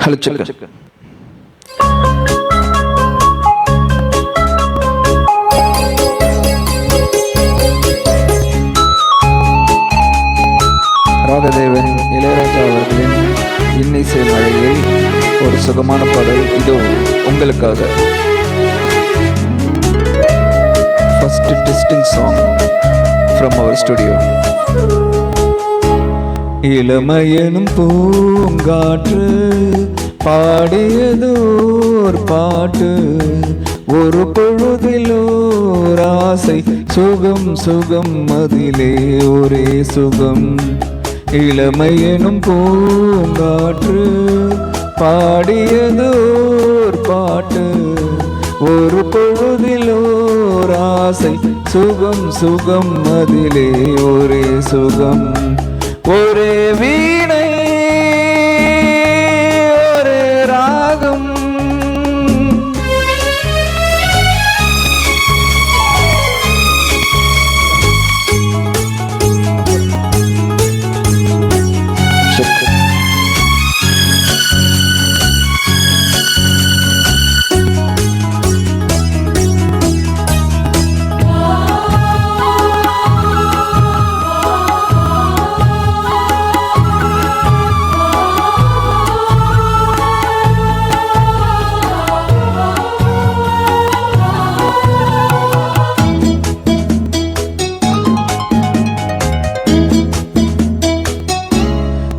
Hello check. Ragadevan Ilaiyaraaja அவர்களின் இன்னிசை மழையில் ஒரு சுகமான பாடல் இதோ உங்களுக்காக. First testing song from our studio. இளமையனும் பூங்காற்று பாடியதோர் பாட்டு, ஒரு பொழுதிலோர் ஆசை, சுகம் சுகம் அதிலே ஒரே சுகம். இளமையனும் பூங்காற்று பாடியதோர் பாட்டு, ஒரு பொழுதிலோர் ஆசை, சுகம் சுகம் அதிலே ஒரே சுகம். ஒரே வீணை ஒரே ராகம்,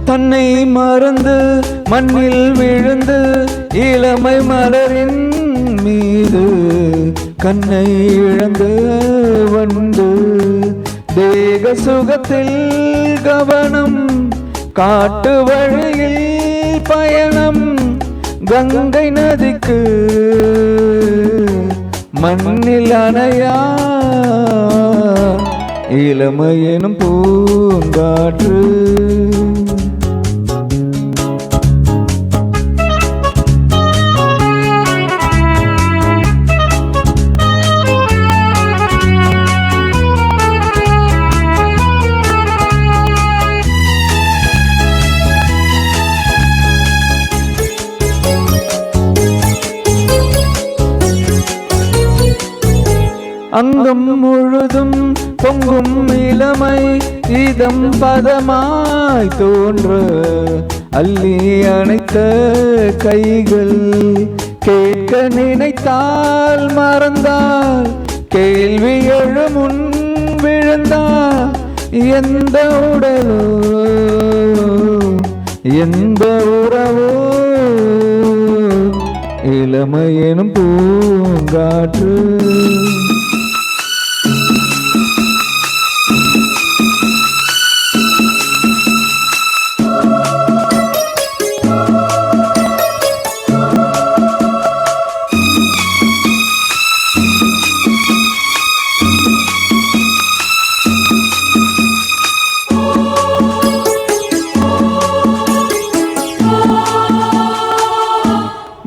தன்னை மறந்து மண்ணில் விழுந்து இளமை மலரின் மீது கண்ணை இழந்து வந்து தேக சுகத்தில் கவனம், காட்டு வழியில் பயணம், கங்கை நதிக்கு மண்ணில் அணையா இளமையெனும் பூங்காற்று. அங்கம் முழுதும் பொங்கும் இளமை, இதம் பதமாய் தோன்ற அள்ளி அணைத்த கைகள், கேட்க நினைத்தால் மறந்தால் கேள்வி எழுமுன் விழுந்தால், எந்த உடலோ எந்த உறவோ இளமையெனும் பூங்காற்று.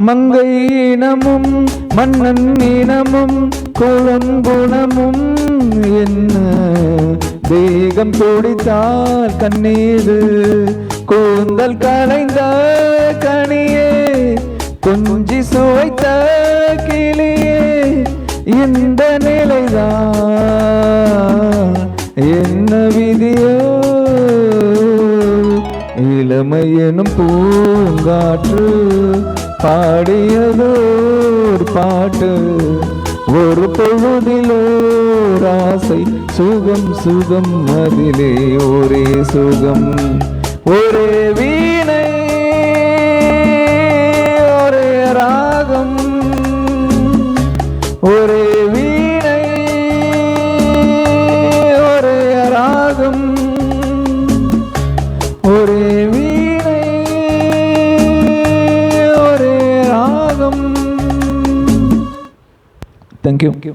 மங்கை இனமும் மன்னன் இனமும் குளம் குணமும் என்ன, தேகம் துடித்தால் கண்ணீரு, கூந்தல் கலைந்த கனியே, கொஞ்சி சுவைத்த கிளியே, இந்த நிலைதான் என்ன விதியோ. இளமையெனும் பூங்காற்று பாடியதோர் பாட்டு, ஒரு பொழுதிலோர் ஆசை, சுகம் சுகம் அதிலே ஒரே சுகம். ஒரே வீணை ஒரே ராகம், ஒரே வீணை ஒரே ராகம், ஒரே வீணை ஒரே ராகம். Thank you.